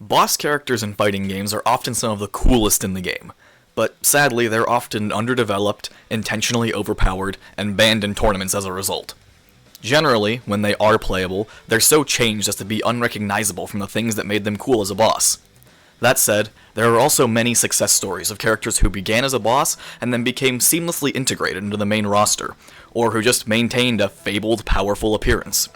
Boss characters in fighting games are often some of the coolest in the game, but sadly they're often underdeveloped, intentionally overpowered, and banned in tournaments as a result. Generally, when they are playable, they're so changed as to be unrecognizable from the things that made them cool as a boss. That said, there are also many success stories of characters who began as a boss and then became seamlessly integrated into the main roster, or who just maintained a fabled, powerful appearance.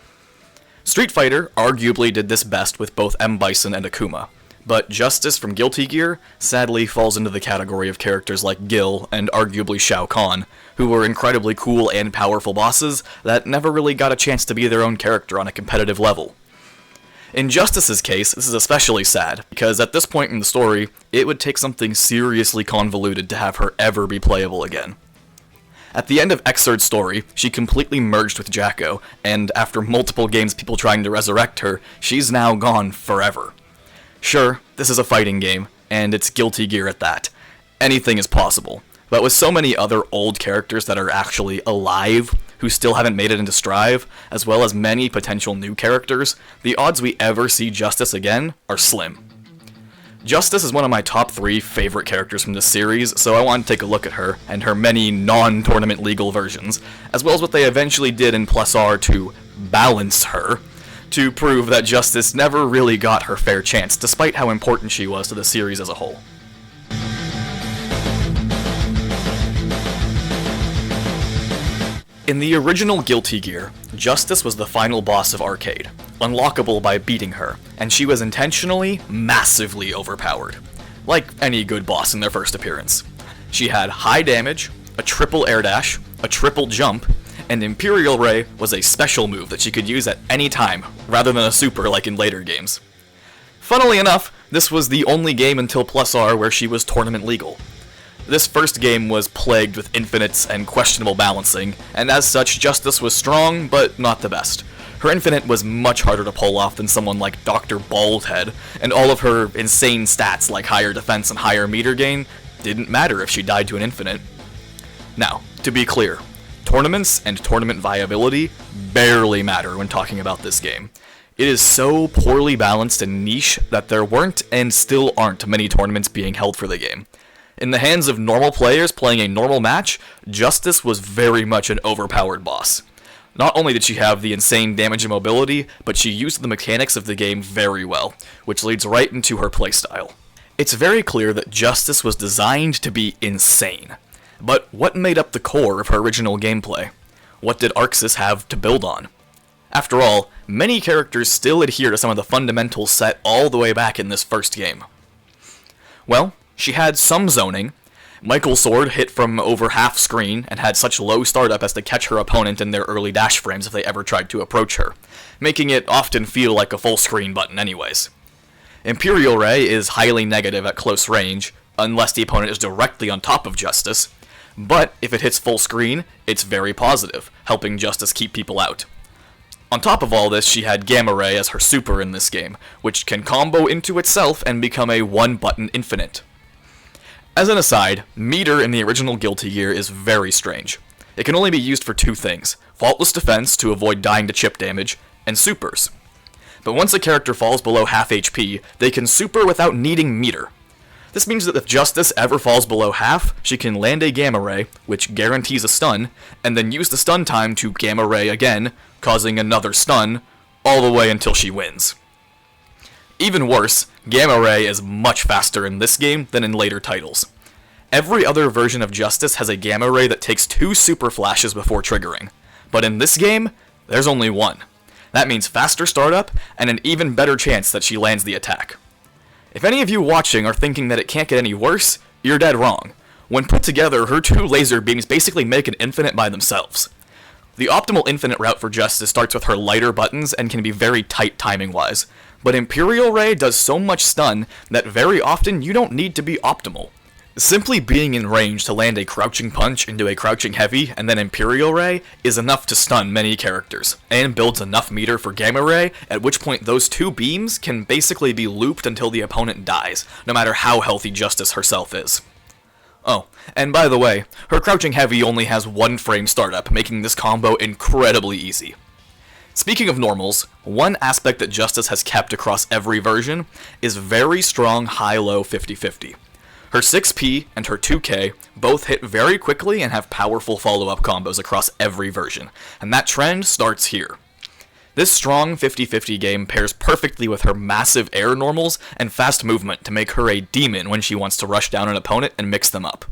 Street Fighter arguably did this best with both M. Bison and Akuma, but Justice from Guilty Gear sadly falls into the category of characters like Gil and arguably Shao Kahn, who were incredibly cool and powerful bosses that never really got a chance to be their own character on a competitive level. In Justice's case, this is especially sad, because at this point in the story, it would take something seriously convoluted to have her ever be playable again. At the end of Xrd's story, she completely merged with Jacko, and after multiple games people trying to resurrect her, she's now gone forever. Sure, this is a fighting game, and it's Guilty Gear at that. Anything is possible, but with so many other old characters that are actually alive, who still haven't made it into Strive, as well as many potential new characters, the odds we ever see Justice again are slim. Justice is one of my top 3 favorite characters from this series, so I want to take a look at her, and her many non-tournament legal versions, as well as what they eventually did in Plus R to balance her, to prove that Justice never really got her fair chance, despite how important she was to the series as a whole. In the original Guilty Gear, Justice was the final boss of Arcade, unlockable by beating her, and she was intentionally, massively overpowered, like any good boss in their first appearance. She had high damage, a triple air dash, a triple jump, and Imperial Ray was a special move that she could use at any time, rather than a super like in later games. Funnily enough, this was the only game until Plus R where she was tournament legal. This first game was plagued with infinites and questionable balancing, and as such, Justice was strong, but not the best. Her infinite was much harder to pull off than someone like Dr. Baldhead, and all of her insane stats like higher defense and higher meter gain didn't matter if she died to an infinite. Now, to be clear, tournaments and tournament viability barely matter when talking about this game. It is so poorly balanced and niche that there weren't and still aren't many tournaments being held for the game. In the hands of normal players playing a normal match, Justice was very much an overpowered boss. Not only did she have the insane damage and mobility, but she used the mechanics of the game very well, which leads right into her playstyle. It's very clear that Justice was designed to be insane. But what made up the core of her original gameplay? What did ArcSys have to build on? After all, many characters still adhere to some of the fundamentals set all the way back in this first game. Well, she had some zoning. Michael's sword hit from over half screen and had such low startup as to catch her opponent in their early dash frames if they ever tried to approach her, making it often feel like a full screen button anyways. Imperial Ray is highly negative at close range, unless the opponent is directly on top of Justice, but if it hits full screen, it's very positive, helping Justice keep people out. On top of all this, she had Gamma Ray as her super in this game, which can combo into itself and become a one-button infinite. As an aside, meter in the original Guilty Gear is very strange. It can only be used for 2 things, faultless defense to avoid dying to chip damage, and supers. But once a character falls below half HP, they can super without needing meter. This means that if Justice ever falls below half, she can land a Gamma Ray, which guarantees a stun, and then use the stun time to Gamma Ray again, causing another stun, all the way until she wins. Even worse, Gamma Ray is much faster in this game than in later titles. Every other version of Justice has a Gamma Ray that takes 2 super flashes before triggering, but in this game, there's only 1. That means faster startup, and an even better chance that she lands the attack. If any of you watching are thinking that it can't get any worse, you're dead wrong. When put together, her 2 laser beams basically make an infinite by themselves. The optimal infinite route for Justice starts with her lighter buttons and can be very tight timing-wise, but Imperial Ray does so much stun that very often you don't need to be optimal. Simply being in range to land a crouching punch into a crouching heavy and then Imperial Ray is enough to stun many characters, and builds enough meter for Gamma Ray, at which point those 2 beams can basically be looped until the opponent dies, no matter how healthy Justice herself is. Oh, and by the way, her crouching heavy only has 1 frame startup, making this combo incredibly easy. Speaking of normals, one aspect that Justice has kept across every version is very strong high-low 50-50. Her 6P and her 2K both hit very quickly and have powerful follow-up combos across every version, and that trend starts here. This strong 50-50 game pairs perfectly with her massive air normals and fast movement to make her a demon when she wants to rush down an opponent and mix them up.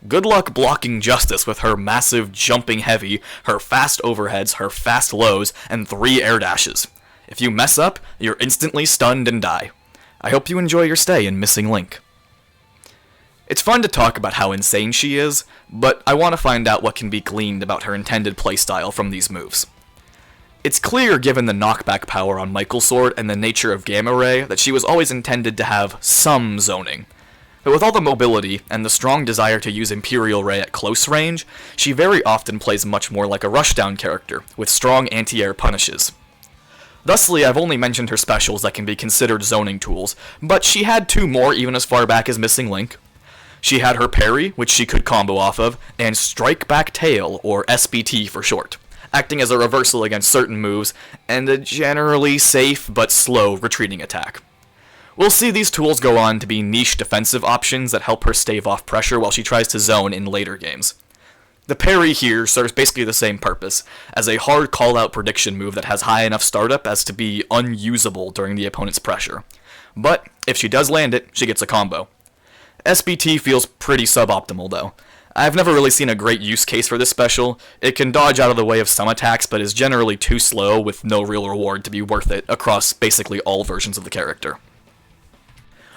Good luck blocking Justice with her massive jumping heavy, her fast overheads, her fast lows, and 3 air dashes. If you mess up, you're instantly stunned and die. I hope you enjoy your stay in Missing Link. It's fun to talk about how insane she is, but I want to find out what can be gleaned about her intended playstyle from these moves. It's clear, given the knockback power on Michael Sword and the nature of Gamma Ray, that she was always intended to have some zoning. But with all the mobility and the strong desire to use Imperial Ray at close range, she very often plays much more like a rushdown character, with strong anti-air punishes. Thusly, I've only mentioned her specials that can be considered zoning tools, but she had 2 more even as far back as Missing Link. She had her parry, which she could combo off of, and Strike Back Tail, or SBT for short, acting as a reversal against certain moves, and a generally safe but slow retreating attack. We'll see these tools go on to be niche defensive options that help her stave off pressure while she tries to zone in later games. The parry here serves basically the same purpose, as a hard call-out prediction move that has high enough startup as to be unusable during the opponent's pressure. But if she does land it, she gets a combo. SBT feels pretty suboptimal though. I've never really seen a great use case for this special. It can dodge out of the way of some attacks, but is generally too slow with no real reward to be worth it across basically all versions of the character.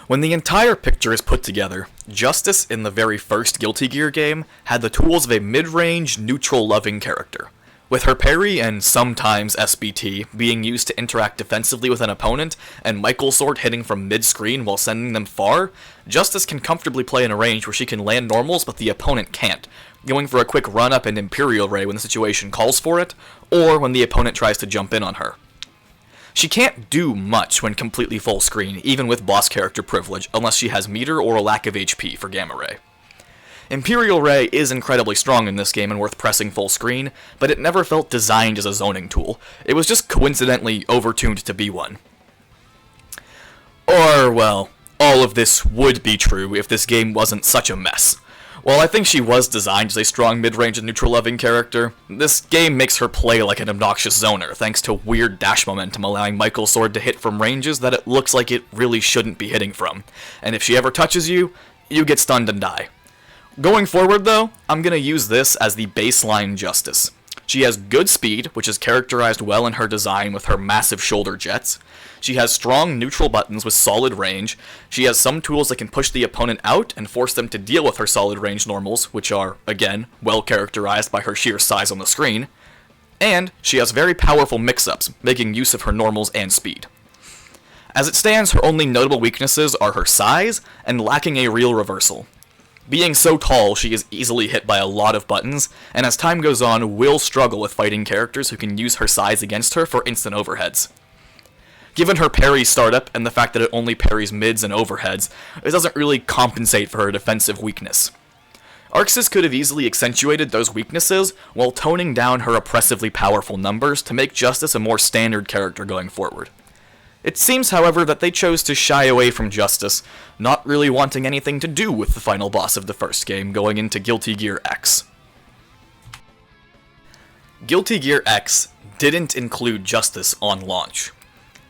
When the entire picture is put together, Justice in the very first Guilty Gear game had the tools of a mid-range, neutral-loving character. With her parry and sometimes SBT being used to interact defensively with an opponent, and Michael Sword hitting from mid-screen while sending them far, Justice can comfortably play in a range where she can land normals but the opponent can't, going for a quick run-up and Imperial Ray when the situation calls for it, or when the opponent tries to jump in on her. She can't do much when completely full screen, even with boss character privilege, unless she has meter or a lack of HP for Gamma Ray. Imperial Ray is incredibly strong in this game and worth pressing full screen, but it never felt designed as a zoning tool. It was just coincidentally overtuned to be one. Or, well, all of this would be true if this game wasn't such a mess. While I think she was designed as a strong mid-range and neutral-loving character, this game makes her play like an obnoxious zoner, thanks to weird dash momentum allowing Michael Sword to hit from ranges that it looks like it really shouldn't be hitting from. And if she ever touches you, you get stunned and die. Going forward though, I'm gonna use this as the baseline Justice. She has good speed, which is characterized well in her design with her massive shoulder jets. She has strong neutral buttons with solid range. She has some tools that can push the opponent out and force them to deal with her solid range normals, which are, again, well characterized by her sheer size on the screen. And she has very powerful mix-ups, making use of her normals and speed. As it stands, her only notable weaknesses are her size and lacking a real reversal. Being so tall, she is easily hit by a lot of buttons, and as time goes on, will struggle with fighting characters who can use her size against her for instant overheads. Given her parry startup and the fact that it only parries mids and overheads, it doesn't really compensate for her defensive weakness. ArcSys could have easily accentuated those weaknesses while toning down her oppressively powerful numbers to make Justice a more standard character going forward. It seems, however, that they chose to shy away from Justice, not really wanting anything to do with the final boss of the first game going into Guilty Gear X. Guilty Gear X didn't include Justice on launch.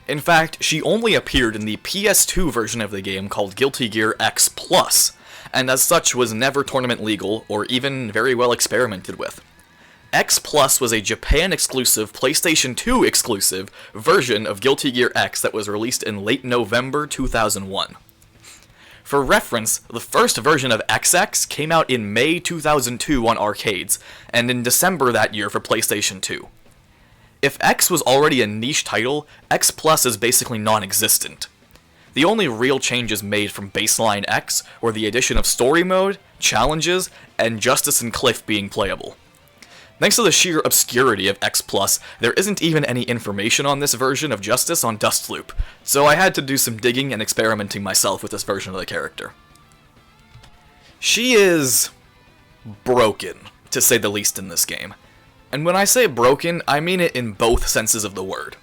In fact, she only appeared in the PS2 version of the game called Guilty Gear X Plus, and as such was never tournament legal or even very well experimented with. X Plus was a Japan-exclusive, PlayStation 2 exclusive version of Guilty Gear X that was released in late November 2001. For reference, the first version of XX came out in May 2002 on arcades, and in December that year for PlayStation 2. If X was already a niche title, X Plus is basically non-existent. The only real changes made from baseline X were the addition of story mode, challenges, and Justice and Cliff being playable. Thanks to the sheer obscurity of X Plus, there isn't even any information on this version of Justice on Dustloop, so I had to do some digging and experimenting myself with this version of the character. She is broken, to say the least in this game. And when I say broken, I mean it in both senses of the word.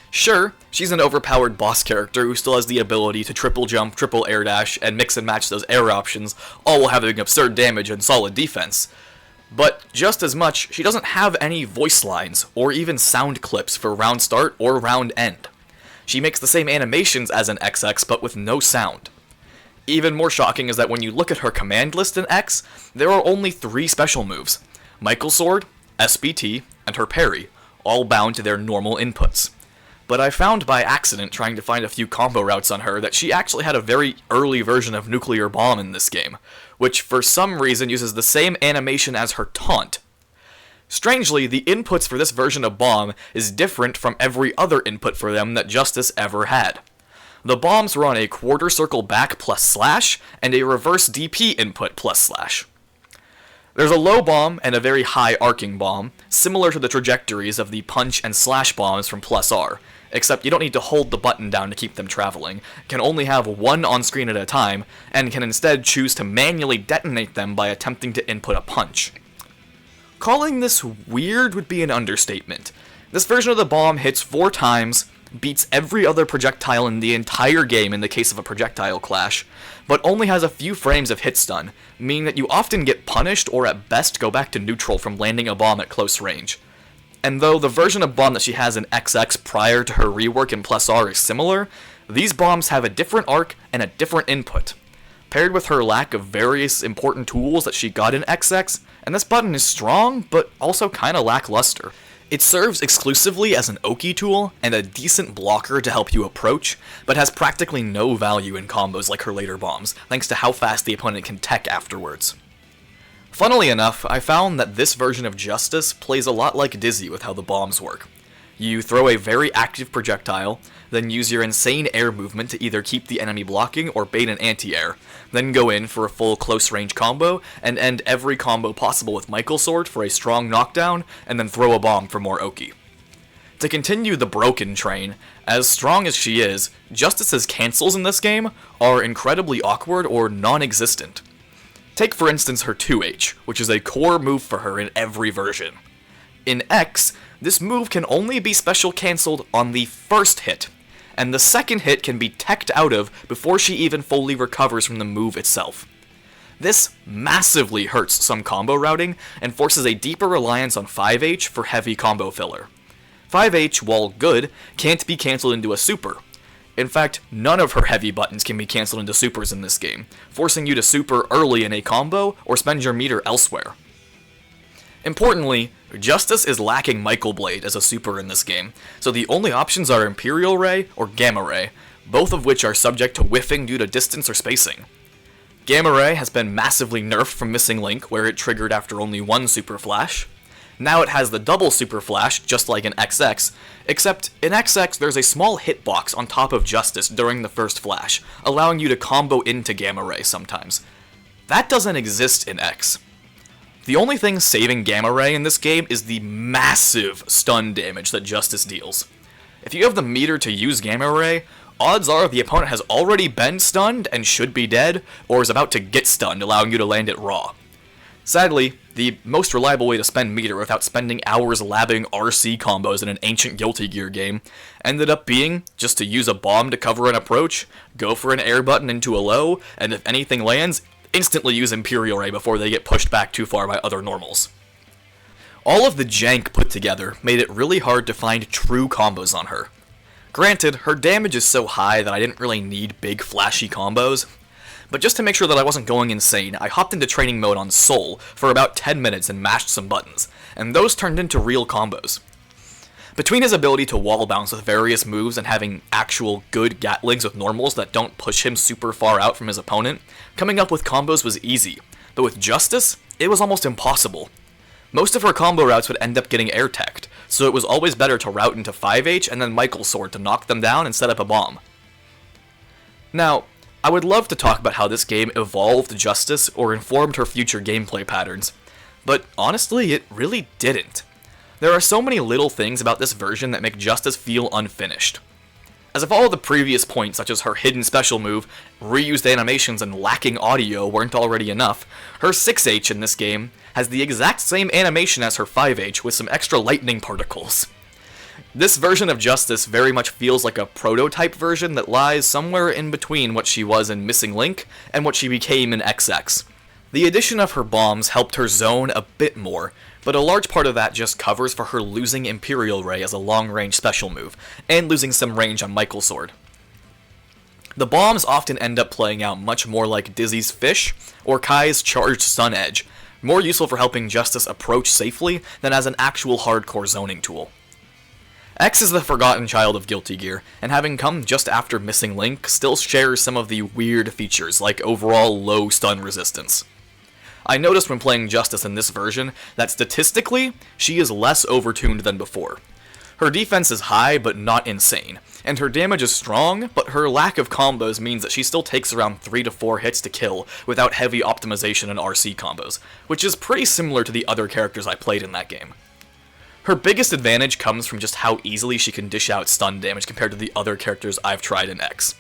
Sure, she's an overpowered boss character who still has the ability to triple jump, triple air dash, and mix and match those air options, all while having absurd damage and solid defense. But just as much, she doesn't have any voice lines, or even sound clips for round start or round end. She makes the same animations as an XX, but with no sound. Even more shocking is that when you look at her command list in X, there are only 3 special moves: Michael Sword, SBT, and her parry, all bound to their normal inputs. But I found by accident trying to find a few combo routes on her that she actually had a very early version of Nuclear Bomb in this game, which for some reason uses the same animation as her taunt. Strangely, the inputs for this version of Bomb is different from every other input for them that Justice ever had. The bombs run a quarter circle back plus slash, and a reverse DP input plus slash. There's a low bomb and a very high arcing bomb, similar to the trajectories of the punch and slash bombs from plus R, except you don't need to hold the button down to keep them traveling, can only have one on screen at a time, and can instead choose to manually detonate them by attempting to input a punch. Calling this weird would be an understatement. This version of the bomb hits 4 times, beats every other projectile in the entire game in the case of a projectile clash, but only has a few frames of hit stun, meaning that you often get punished or at best go back to neutral from landing a bomb at close range. And though the version of bomb that she has in XX prior to her rework in Plus R is similar, these bombs have a different arc and a different input. Paired with her lack of various important tools that she got in XX, and this button is strong, but also kinda lackluster. It serves exclusively as an Oki tool and a decent blocker to help you approach, but has practically no value in combos like her later bombs, thanks to how fast the opponent can tech afterwards. Funnily enough, I found that this version of Justice plays a lot like Dizzy with how the bombs work. You throw a very active projectile, then use your insane air movement to either keep the enemy blocking or bait an anti-air, then go in for a full close-range combo, and end every combo possible with Michael Sword for a strong knockdown, and then throw a bomb for more Oki. To continue the broken train, as strong as she is, Justice's cancels in this game are incredibly awkward or non-existent. Take for instance her 2H, which is a core move for her in every version. In X, this move can only be special cancelled on the first hit, and the second hit can be teched out of before she even fully recovers from the move itself. This massively hurts some combo routing, and forces a deeper reliance on 5H for heavy combo filler. 5H, while good, can't be cancelled into a super. In fact, none of her heavy buttons can be cancelled into supers in this game, forcing you to super early in a combo or spend your meter elsewhere. Importantly, Justice is lacking Michael Blade as a super in this game, so the only options are Imperial Ray or Gamma Ray, both of which are subject to whiffing due to distance or spacing. Gamma Ray has been massively nerfed from Missing Link, where it triggered after only one super flash. Now it has the double super flash, just like in XX, except in XX there's a small hitbox on top of Justice during the first flash, allowing you to combo into Gamma Ray sometimes. That doesn't exist in X. The only thing saving Gamma Ray in this game is the massive stun damage that Justice deals. If you have the meter to use Gamma Ray, odds are the opponent has already been stunned and should be dead, or is about to get stunned, allowing you to land it raw. Sadly, the most reliable way to spend meter without spending hours labbing RC combos in an ancient Guilty Gear game ended up being just to use a bomb to cover an approach, go for an air button into a low, and if anything lands, instantly use Imperial Ray before they get pushed back too far by other normals. All of the jank put together made it really hard to find true combos on her. Granted, her damage is so high that I didn't really need big flashy combos, but just to make sure that I wasn't going insane, I hopped into training mode on Soul for about 10 minutes and mashed some buttons, and those turned into real combos. Between his ability to wall bounce with various moves and having actual good Gatlings with normals that don't push him super far out from his opponent, coming up with combos was easy, but with Justice, it was almost impossible. Most of her combo routes would end up getting air-teched, so it was always better to route into 5H and then Michael Sword to knock them down and set up a bomb. Now, I would love to talk about how this game evolved Justice or informed her future gameplay patterns, but honestly, it really didn't. There are so many little things about this version that make Justice feel unfinished. As if all of the previous points, such as her hidden special move, reused animations, and lacking audio weren't already enough, her 6H in this game has the exact same animation as her 5H with some extra lightning particles. This version of Justice very much feels like a prototype version that lies somewhere in between what she was in Missing Link and what she became in XX. The addition of her bombs helped her zone a bit more, but a large part of that just covers for her losing Imperial Ray as a long-range special move, and losing some range on Michael Sword. The bombs often end up playing out much more like Dizzy's Fish or Kai's Charged Sun Edge, more useful for helping Justice approach safely than as an actual hardcore zoning tool. X is the forgotten child of Guilty Gear, and having come just after Missing Link, still shares some of the weird features, like overall low stun resistance. I noticed when playing Justice in this version that statistically, she is less overtuned than before. Her defense is high, but not insane, and her damage is strong, but her lack of combos means that she still takes around 3 to 4 hits to kill without heavy optimization and RC combos, which is pretty similar to the other characters I played in that game. Her biggest advantage comes from just how easily she can dish out stun damage compared to the other characters I've tried in X.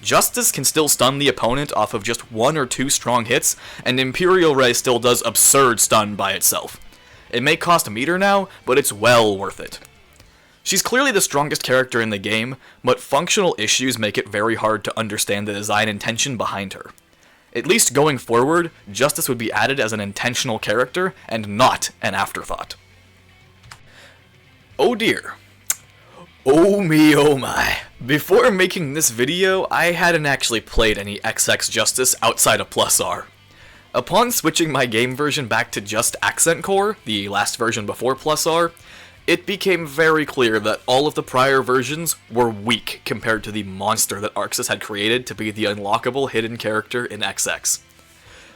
Justice can still stun the opponent off of just 1 or 2 strong hits, and Imperial Ray still does absurd stun by itself. It may cost a meter now, but it's well worth it. She's clearly the strongest character in the game, but functional issues make it very hard to understand the design intention behind her. At least going forward, Justice would be added as an intentional character, and not an afterthought. Oh dear. Oh me, oh my. Before making this video, I hadn't actually played any XX Justice outside of Plus R. Upon switching my game version back to just Accent Core, the last version before Plus R, it became very clear that all of the prior versions were weak compared to the monster that ArcSys had created to be the unlockable hidden character in XX.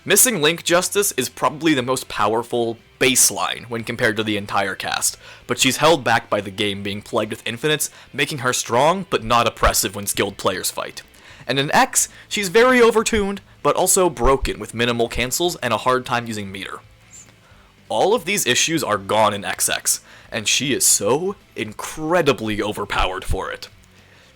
Missing Link Justice is probably the most powerful baseline when compared to the entire cast, but she's held back by the game being plagued with infinites, making her strong but not oppressive when skilled players fight. And in X, she's very overtuned, but also broken with minimal cancels and a hard time using meter. All of these issues are gone in XX, and she is so incredibly overpowered for it.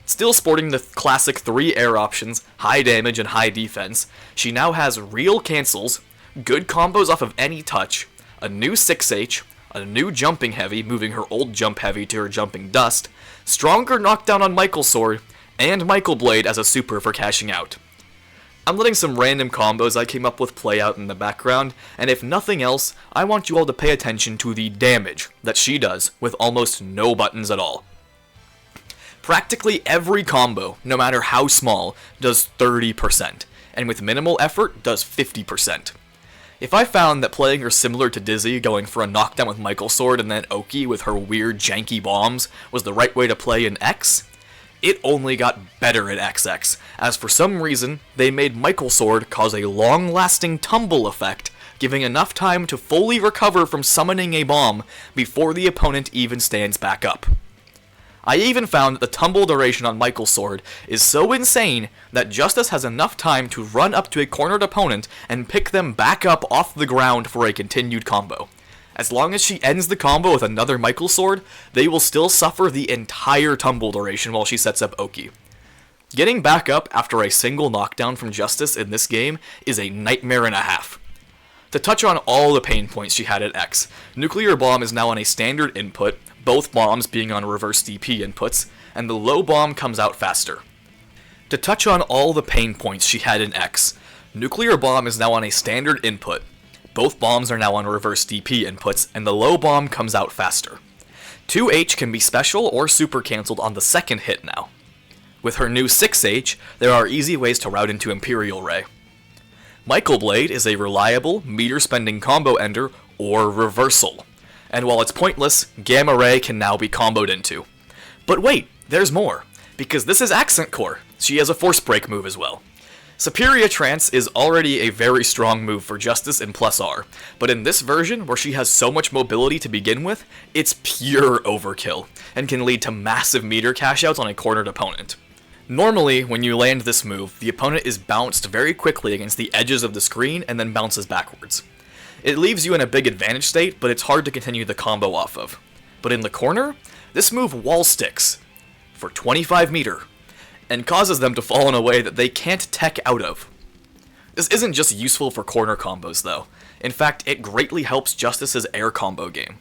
Still sporting the classic 3 air options, high damage and high defense, she now has real cancels, good combos off of any touch, a new 6H, a new jumping heavy, moving her old jump heavy to her jumping dust, stronger knockdown on Michael Sword, and Michael Blade as a super for cashing out. I'm letting some random combos I came up with play out in the background, and if nothing else, I want you all to pay attention to the damage that she does with almost no buttons at all. Practically every combo, no matter how small, does 30%, and with minimal effort, does 50%. If I found that playing her similar to Dizzy, going for a knockdown with Michael Sword and then Oki with her weird janky bombs, was the right way to play in X, it only got better in XX, as for some reason, they made Michael Sword cause a long-lasting tumble effect, giving enough time to fully recover from summoning a bomb before the opponent even stands back up. I even found that the tumble duration on Michael Sword is so insane that Justice has enough time to run up to a cornered opponent and pick them back up off the ground for a continued combo. As long as she ends the combo with another Michael Sword, they will still suffer the entire tumble duration while she sets up Oki. Getting back up after a single knockdown from Justice in this game is a nightmare and a half. To touch on all the pain points she had at X, Nuclear Bomb is now on a standard input, both bombs being on reverse DP inputs, and the low bomb comes out faster. To touch on all the pain points she had in X, Nuclear Bomb is now on a standard input, both bombs are now on reverse DP inputs, and the low bomb comes out faster. 2H can be special or super cancelled on the second hit now. With her new 6H, there are easy ways to route into Imperial Ray. Michael Blade is a reliable, meter-spending combo ender or reversal. And while it's pointless, Gamma Ray can now be comboed into. But wait, there's more, because this is Accent Core. She has a Force Break move as well. Superior Trance is already a very strong move for Justice in Plus R, but in this version, where she has so much mobility to begin with, it's pure overkill, and can lead to massive meter cash-outs on a cornered opponent. Normally, when you land this move, the opponent is bounced very quickly against the edges of the screen and then bounces backwards. It leaves you in a big advantage state, but it's hard to continue the combo off of. But in the corner, this move wall sticks for 25 meter, and causes them to fall in a way that they can't tech out of. This isn't just useful for corner combos though. In fact, it greatly helps Justice's air combo game.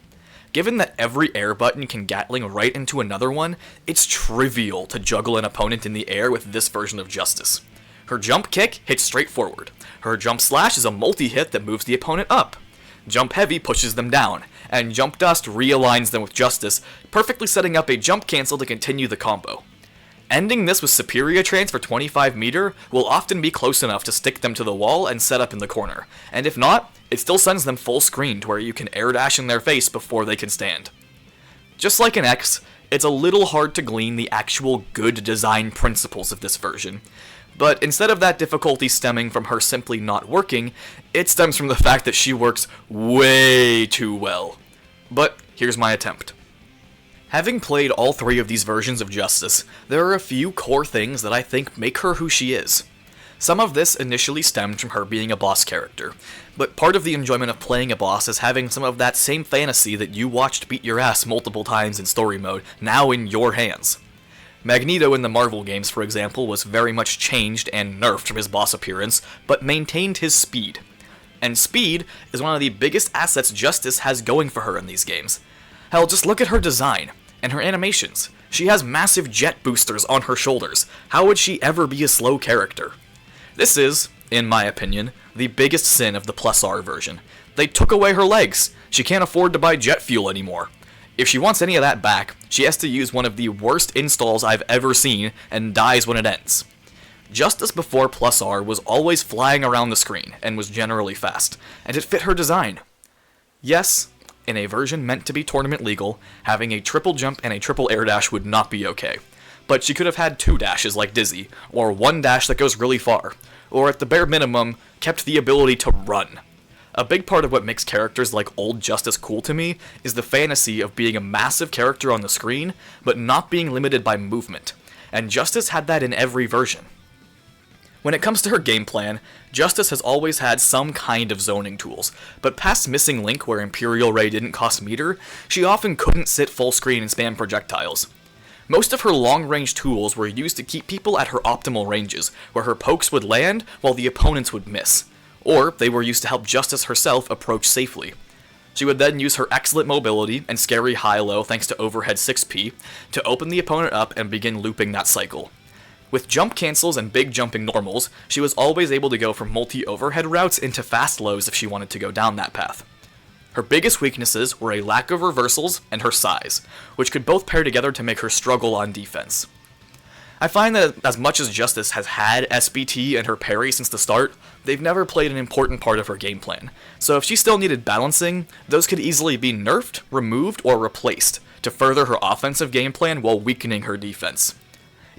Given that every air button can Gatling right into another one, it's trivial to juggle an opponent in the air with this version of Justice. Her jump kick hits straight forward. Her jump slash is a multi-hit that moves the opponent up. Jump heavy pushes them down, and jump dust realigns them with Justice, perfectly setting up a jump cancel to continue the combo. Ending this with Superior Trance for 25 meter will often be close enough to stick them to the wall and set up in the corner, and if not, it still sends them full screen to where you can air dash in their face before they can stand. Just like in X, it's a little hard to glean the actual good design principles of this version, but instead of that difficulty stemming from her simply not working, it stems from the fact that she works way too well. But here's my attempt. Having played all three of these versions of Justice, there are a few core things that I think make her who she is. Some of this initially stemmed from her being a boss character, but part of the enjoyment of playing a boss is having some of that same fantasy that you watched beat your ass multiple times in story mode, now in your hands. Magneto in the Marvel games, for example, was very much changed and nerfed from his boss appearance, but maintained his speed. And speed is one of the biggest assets Justice has going for her in these games. Hell, just look at her design and her animations. She has massive jet boosters on her shoulders. How would she ever be a slow character? This is, in my opinion, the biggest sin of the Plus R version. They took away her legs. She can't afford to buy jet fuel anymore. If she wants any of that back, she has to use one of the worst installs I've ever seen and dies when it ends. Justice before Plus R was always flying around the screen and was generally fast, and it fit her design. Yes, in a version meant to be tournament legal, having a triple jump and a triple air dash would not be okay. But she could have had 2 dashes like Dizzy, or 1 dash that goes really far, or at the bare minimum, kept the ability to run. A big part of what makes characters like Old Justice cool to me is the fantasy of being a massive character on the screen, but not being limited by movement, and Justice had that in every version. When it comes to her game plan, Justice has always had some kind of zoning tools, but past Missing Link where Imperial Ray didn't cost meter, she often couldn't sit full screen and spam projectiles. Most of her long-range tools were used to keep people at her optimal ranges, where her pokes would land while the opponents would miss, or they were used to help Justice herself approach safely. She would then use her excellent mobility and scary high-low thanks to overhead 6p to open the opponent up and begin looping that cycle. With jump cancels and big jumping normals, she was always able to go from multi-overhead routes into fast lows if she wanted to go down that path. Her biggest weaknesses were a lack of reversals and her size, which could both pair together to make her struggle on defense. I find that as much as Justice has had SBT and her parry since the start, they've never played an important part of her game plan, so if she still needed balancing, those could easily be nerfed, removed, or replaced to further her offensive game plan while weakening her defense.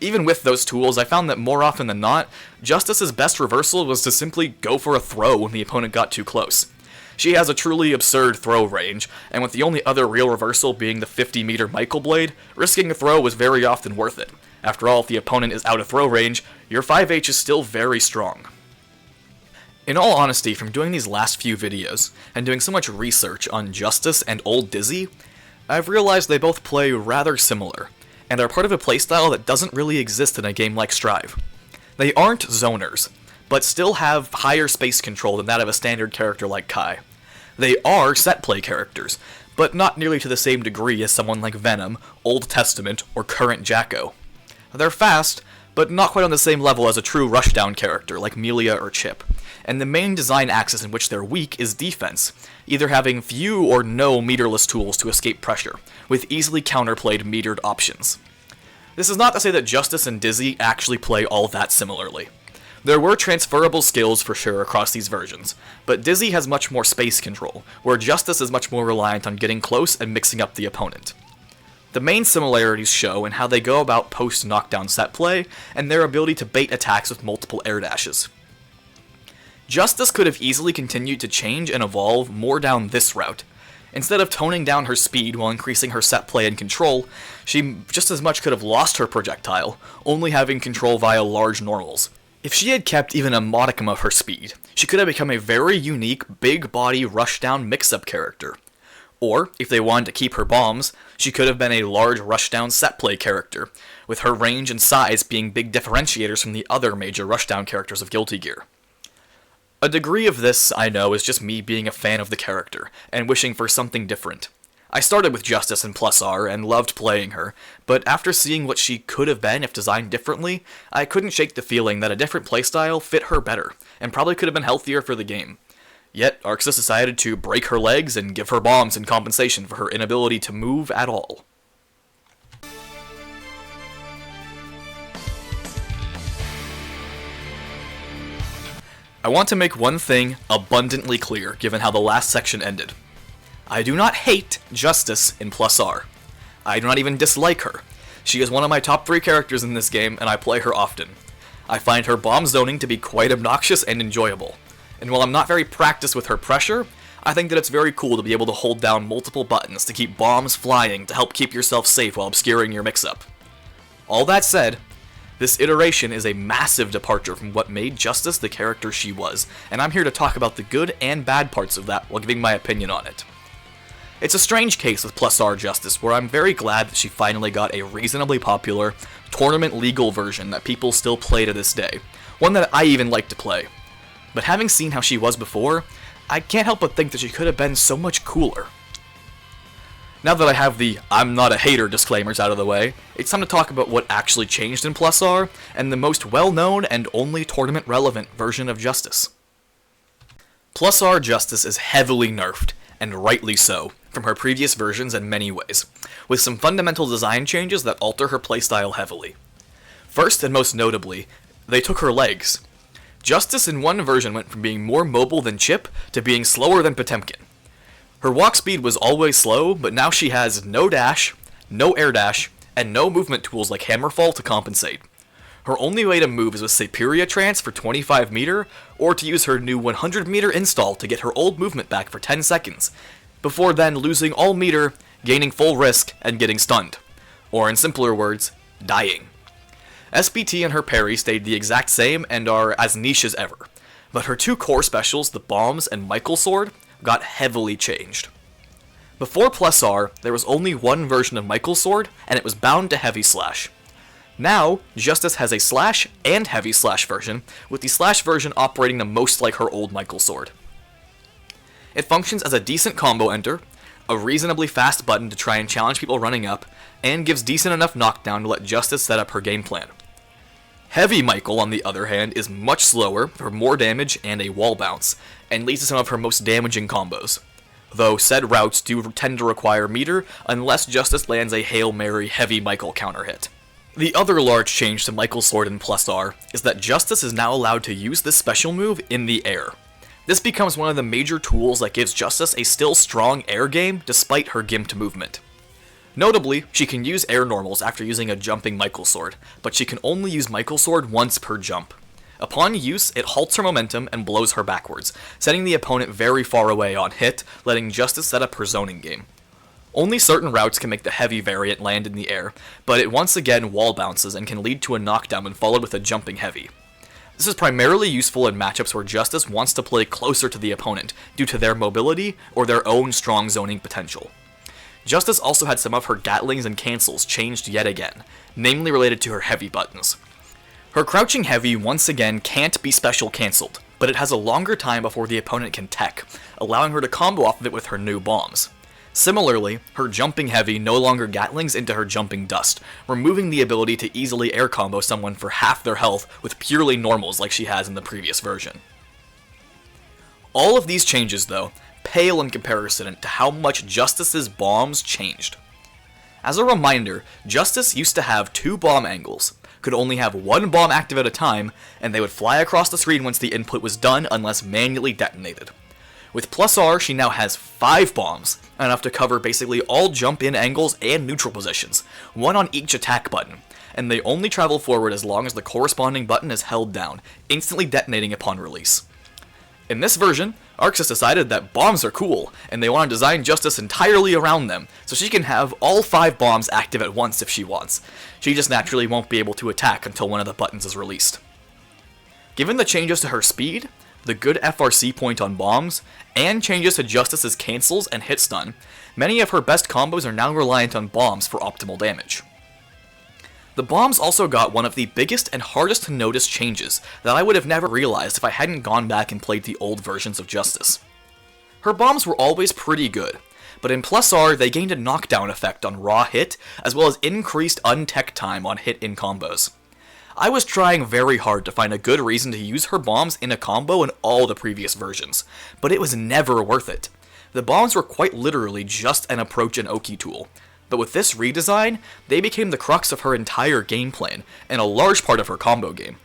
Even with those tools, I found that more often than not, Justice's best reversal was to simply go for a throw when the opponent got too close. She has a truly absurd throw range, and with the only other real reversal being the 50-meter Michael Blade, risking a throw was very often worth it. After all, if the opponent is out of throw range, your 5H is still very strong. In all honesty, from doing these last few videos, and doing so much research on Justice and Old Dizzy, I've realized they both play rather similar, and are part of a playstyle that doesn't really exist in a game like Strive. They aren't zoners, but still have higher space control than that of a standard character like Kai. They are set play characters, but not nearly to the same degree as someone like Venom, Old Testament, or current Jacko. They're fast, but not quite on the same level as a true rushdown character like Melia or Chip, and the main design axis in which they're weak is defense, either having few or no meterless tools to escape pressure, with easily counterplayed metered options. This is not to say that Justice and Dizzy actually play all that similarly. There were transferable skills for sure across these versions, but Dizzy has much more space control, where Justice is much more reliant on getting close and mixing up the opponent. The main similarities show in how they go about post-knockdown set play, and their ability to bait attacks with multiple air dashes. Justice could have easily continued to change and evolve more down this route. Instead of toning down her speed while increasing her set play and control, she just as much could have lost her projectile, only having control via large normals. If she had kept even a modicum of her speed, she could have become a very unique, big body rushdown mix-up character. Or, if they wanted to keep her bombs, she could have been a large rushdown set play character, with her range and size being big differentiators from the other major rushdown characters of Guilty Gear. A degree of this, I know, is just me being a fan of the character, and wishing for something different. I started with Justice in Plus R and loved playing her, but after seeing what she could have been if designed differently, I couldn't shake the feeling that a different playstyle fit her better, and probably could have been healthier for the game. Yet, ArcSys decided to break her legs and give her bombs in compensation for her inability to move at all. I want to make one thing abundantly clear, given how the last section ended. I do not hate Justice in Plus R. I do not even dislike her. She is one of my top 3 characters in this game, and I play her often. I find her bomb zoning to be quite obnoxious and enjoyable. And while I'm not very practiced with her pressure, I think that it's very cool to be able to hold down multiple buttons to keep bombs flying to help keep yourself safe while obscuring your mix-up. All that said, this iteration is a massive departure from what made Justice the character she was, and I'm here to talk about the good and bad parts of that while giving my opinion on it. It's a strange case with Plus R Justice, where I'm very glad that she finally got a reasonably popular, tournament-legal version that people still play to this day, one that I even like to play. But having seen how she was before, I can't help but think that she could have been so much cooler. Now that I have the "I'm not a hater" disclaimers out of the way, it's time to talk about what actually changed in Plus R, and the most well-known and only tournament-relevant version of Justice. Plus R Justice is heavily nerfed, and rightly so, from her previous versions in many ways, with some fundamental design changes that alter her playstyle heavily. First and most notably, they took her legs. Justice in one version went from being more mobile than Chip to being slower than Potemkin. Her walk speed was always slow, but now she has no dash, no air dash, and no movement tools like Hammerfall to compensate. Her only way to move is with Saperia Trance for 25 meter, or to use her new 100 meter install to get her old movement back for 10 seconds, before then losing all meter, gaining full risk, and getting stunned. Or in simpler words, dying. SBT and her parry stayed the exact same and are as niche as ever, but her 2 core specials, the Bombs and Michael Sword, got heavily changed. Before Plus R, there was only one version of Michael Sword, and it was bound to Heavy Slash. Now, Justice has a Slash and Heavy Slash version, with the Slash version operating the most like her old Michael Sword. It functions as a decent combo enter, a reasonably fast button to try and challenge people running up, and gives decent enough knockdown to let Justice set up her game plan. Heavy Michael, on the other hand, is much slower for more damage and a wall bounce, and leads to some of her most damaging combos. Though said routes do tend to require meter unless Justice lands a Hail Mary Heavy Michael counter hit. The other large change to Michael's Sword in Plus R is that Justice is now allowed to use this special move in the air. This becomes one of the major tools that gives Justice a still strong air game despite her gimped movement. Notably, she can use air normals after using a jumping Michael Sword, but she can only use Michael Sword once per jump. Upon use, it halts her momentum and blows her backwards, setting the opponent very far away on hit, letting Justice set up her zoning game. Only certain routes can make the heavy variant land in the air, but it once again wall bounces and can lead to a knockdown when followed with a jumping heavy. This is primarily useful in matchups where Justice wants to play closer to the opponent due to their mobility or their own strong zoning potential. Justice also had some of her Gatlings and cancels changed yet again, namely related to her heavy buttons. Her crouching heavy once again can't be special cancelled, but it has a longer time before the opponent can tech, allowing her to combo off of it with her new bombs. Similarly, her jumping heavy no longer Gatlings into her jumping dust, removing the ability to easily air combo someone for half their health with purely normals like she has in the previous version. All of these changes, though, pale in comparison to how much Justice's bombs changed. As a reminder, Justice used to have 2 bomb angles, could only have 1 bomb active at a time, and they would fly across the screen once the input was done unless manually detonated. With Plus R, she now has 5 bombs, enough to cover basically all jump-in angles and neutral positions, 1 on each attack button, and they only travel forward as long as the corresponding button is held down, instantly detonating upon release. In this version, ArcSys decided that bombs are cool, and they want to design Justice entirely around them, so she can have all 5 bombs active at once if she wants. She just naturally won't be able to attack until one of the buttons is released. Given the changes to her speed, the good FRC point on bombs, and changes to Justice's cancels and hit stun, many of her best combos are now reliant on bombs for optimal damage. The bombs also got one of the biggest and hardest to notice changes that I would have never realized if I hadn't gone back and played the old versions of Justice. Her bombs were always pretty good, but in Plus R they gained a knockdown effect on raw hit, as well as increased untech time on hit in combos. I was trying very hard to find a good reason to use her bombs in a combo in all the previous versions, but it was never worth it. The bombs were quite literally just an approach and Oki tool, but with this redesign, they became the crux of her entire game plan, and a large part of her combo game.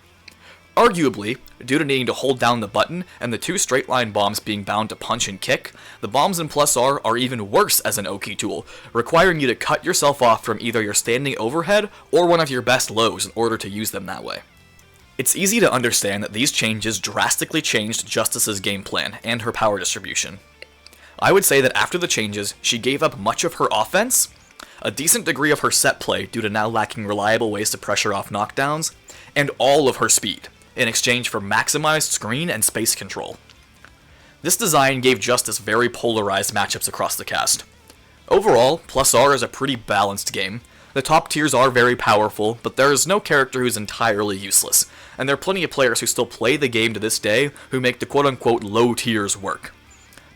Arguably, due to needing to hold down the button and the two straight line bombs being bound to punch and kick, the bombs in Plus R are even worse as an Oki tool, requiring you to cut yourself off from either your standing overhead or one of your best lows in order to use them that way. It's easy to understand that these changes drastically changed Justice's game plan and her power distribution. I would say that after the changes, she gave up much of her offense, a decent degree of her set play due to now lacking reliable ways to pressure off knockdowns, and all of her speed, in exchange for maximized screen and space control. This design gave Justice very polarized matchups across the cast. Overall, Plus R is a pretty balanced game. The top tiers are very powerful, but there is no character who's entirely useless, and there are plenty of players who still play the game to this day who make the quote-unquote low tiers work.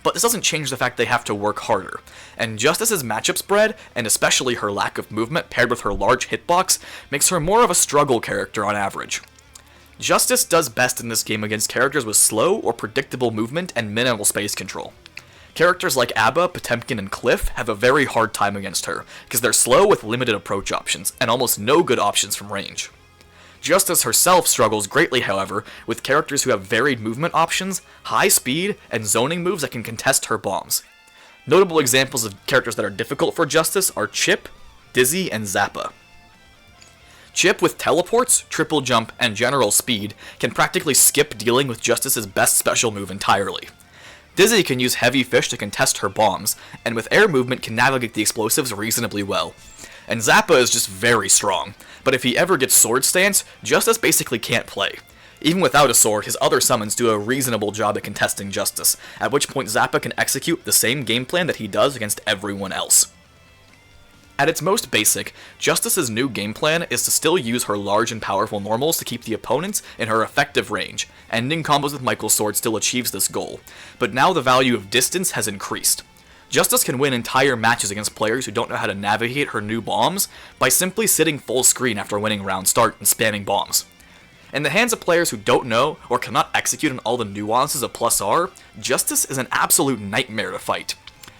But this doesn't change the fact they have to work harder, and Justice's matchup spread, and especially her lack of movement paired with her large hitbox, makes her more of a struggle character on average. Justice does best in this game against characters with slow or predictable movement and minimal space control. Characters like Abba, Potemkin, and Cliff have a very hard time against her, because they're slow with limited approach options, and almost no good options from range. Justice herself struggles greatly, however, with characters who have varied movement options, high speed, and zoning moves that can contest her bombs. Notable examples of characters that are difficult for Justice are Chip, Dizzy, and Zappa. Chip, with teleports, triple jump, and general speed, can practically skip dealing with Justice's best special move entirely. Dizzy can use Heavy Fish to contest her bombs, and with air movement can navigate the explosives reasonably well. And Zappa is just very strong, but if he ever gets Sword Stance, Justice basically can't play. Even without a sword, his other summons do a reasonable job at contesting Justice, at which point Zappa can execute the same game plan that he does against everyone else. At its most basic, Justice's new game plan is to still use her large and powerful normals to keep the opponents in her effective range. Ending combos with Michael's sword still achieves this goal, but now the value of distance has increased. Justice can win entire matches against players who don't know how to navigate her new bombs by simply sitting full screen after winning round start and spamming bombs. In the hands of players who don't know or cannot execute on all the nuances of Plus R, Justice is an absolute nightmare to fight.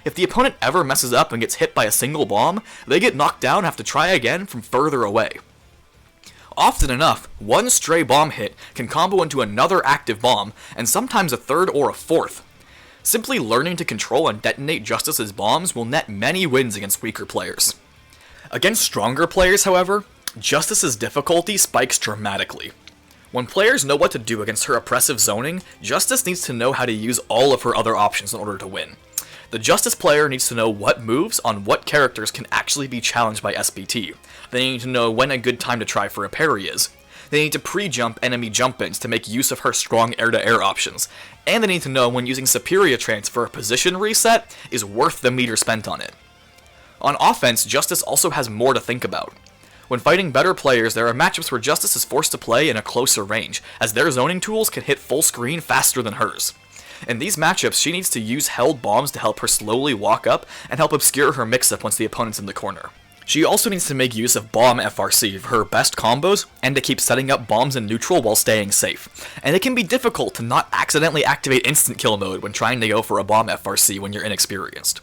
If the opponent ever messes up and gets hit by a single bomb, they get knocked down and have to try again from further away. Often enough, one stray bomb hit can combo into another active bomb, and sometimes a third or a fourth. Simply learning to control and detonate Justice's bombs will net many wins against weaker players. Against stronger players, however, Justice's difficulty spikes dramatically. When players know what to do against her oppressive zoning, Justice needs to know how to use all of her other options in order to win. The Justice player needs to know what moves on what characters can actually be challenged by SPT. They need to know when a good time to try for a parry is. They need to pre-jump enemy jump-ins to make use of her strong air-to-air options, and they need to know when using Superior Trance for a position reset is worth the meter spent on it. On offense, Justice also has more to think about. When fighting better players, there are matchups where Justice is forced to play in a closer range, as their zoning tools can hit full screen faster than hers. In these matchups, she needs to use held bombs to help her slowly walk up and help obscure her mix-up once the opponent's in the corner. She also needs to make use of Bomb FRC for her best combos, and to keep setting up bombs in neutral while staying safe. And it can be difficult to not accidentally activate instant kill mode when trying to go for a Bomb FRC when you're inexperienced.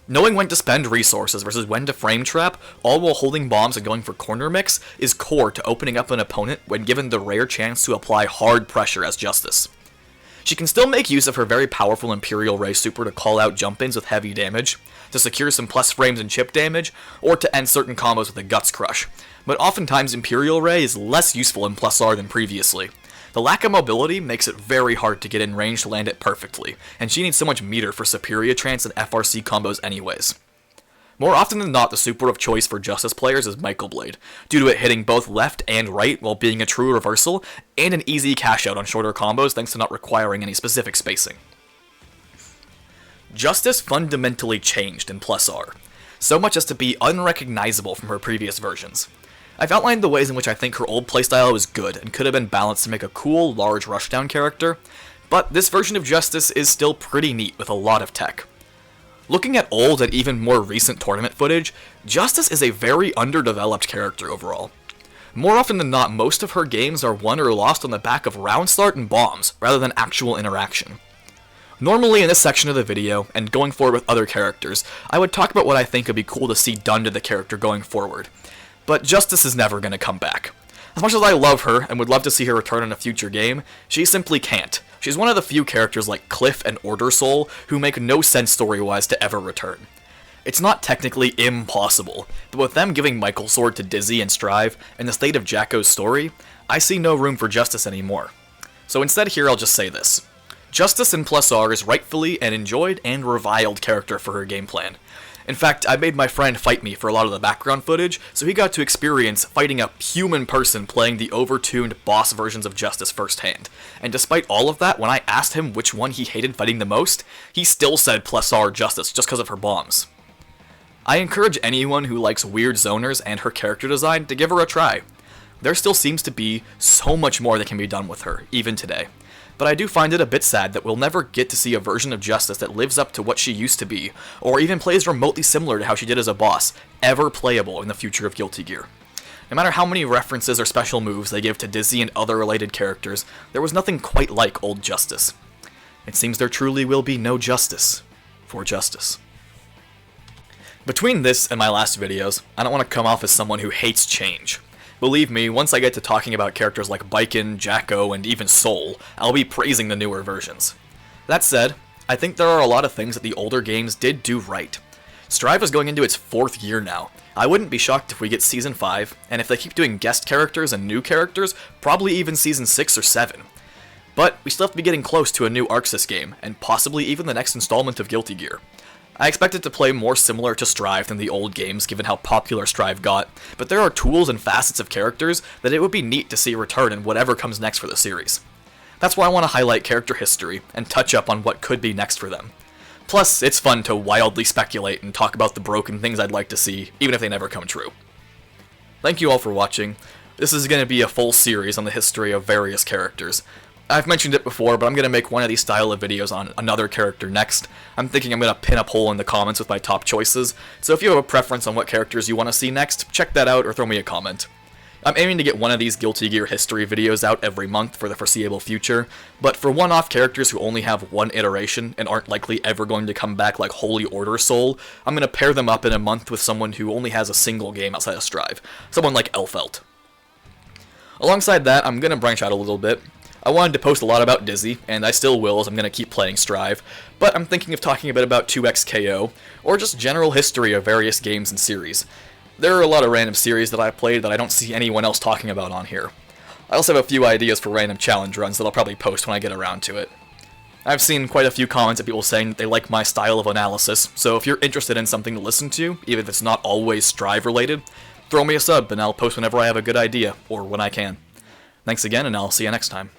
Knowing when to spend resources versus when to frame trap, all while holding bombs and going for corner mix, is core to opening up an opponent when given the rare chance to apply hard pressure as Justice. She can still make use of her very powerful Imperial Ray super to call out jump-ins with heavy damage, to secure some plus frames and chip damage, or to end certain combos with a Guts Crush, but oftentimes Imperial Ray is less useful in Plus R than previously. The lack of mobility makes it very hard to get in range to land it perfectly, and she needs so much meter for Superior Trance and FRC combos anyways. More often than not, the super of choice for Justice players is Michael Blade, due to it hitting both left and right while being a true reversal, and an easy cash out on shorter combos thanks to not requiring any specific spacing. Justice fundamentally changed in Plus R, so much as to be unrecognizable from her previous versions. I've outlined the ways in which I think her old playstyle was good and could have been balanced to make a cool, large rushdown character, but this version of Justice is still pretty neat with a lot of tech. Looking at old and even more recent tournament footage, Justice is a very underdeveloped character overall. More often than not, most of her games are won or lost on the back of round start and bombs, rather than actual interaction. Normally in this section of the video, and going forward with other characters, I would talk about what I think would be cool to see done to the character going forward. But Justice is never going to come back. As much as I love her and would love to see her return in a future game, she simply can't. She's one of the few characters like Cliff and Order Soul who make no sense story-wise to ever return. It's not technically impossible, but with them giving Michael Sword to Dizzy and Strive, and the state of Jacko's story, I see no room for Justice anymore. So instead here I'll just say this. Justice in Plus R is rightfully an enjoyed and reviled character for her game plan. In fact, I made my friend fight me for a lot of the background footage, so he got to experience fighting a human person playing the overtuned boss versions of Justice firsthand. And despite all of that, when I asked him which one he hated fighting the most, he still said Plus R Justice just because of her bombs. I encourage anyone who likes weird zoners and her character design to give her a try. There still seems to be so much more that can be done with her, even today. But I do find it a bit sad that we'll never get to see a version of Justice that lives up to what she used to be, or even plays remotely similar to how she did as a boss, ever playable in the future of Guilty Gear. No matter how many references or special moves they give to Dizzy and other related characters, there was nothing quite like old Justice. It seems there truly will be no justice for Justice. Between this and my last videos, I don't want to come off as someone who hates change. Believe me, once I get to talking about characters like Baiken, Jacko, and even Soul, I'll be praising the newer versions. That said, I think there are a lot of things that the older games did do right. Strive is going into its 4th year now. I wouldn't be shocked if we get Season 5, and if they keep doing guest characters and new characters, probably even Season 6 or 7. But we still have to be getting close to a new ArcSys game, and possibly even the next installment of Guilty Gear. I expect it to play more similar to Strive than the old games, given how popular Strive got, but there are tools and facets of characters that it would be neat to see return in whatever comes next for the series. That's why I want to highlight character history, and touch up on what could be next for them. Plus, it's fun to wildly speculate and talk about the broken things I'd like to see, even if they never come true. Thank you all for watching. This is going to be a full series on the history of various characters. I've mentioned it before, but I'm going to make one of these style of videos on another character next. I'm thinking I'm going to pin a poll in the comments with my top choices, so if you have a preference on what characters you want to see next, check that out or throw me a comment. I'm aiming to get one of these Guilty Gear history videos out every month for the foreseeable future, but for one-off characters who only have one iteration and aren't likely ever going to come back like Holy Order Soul, I'm going to pair them up in a month with someone who only has a single game outside of Strive, someone like Elphelt. Alongside that, I'm going to branch out a little bit. I wanted to post a lot about Dizzy, and I still will as I'm going to keep playing Strive, but I'm thinking of talking a bit about 2XKO, or just general history of various games and series. There are a lot of random series that I've played that I don't see anyone else talking about on here. I also have a few ideas for random challenge runs that I'll probably post when I get around to it. I've seen quite a few comments of people saying that they like my style of analysis, so if you're interested in something to listen to, even if it's not always Strive related, throw me a sub and I'll post whenever I have a good idea, or when I can. Thanks again, and I'll see you next time.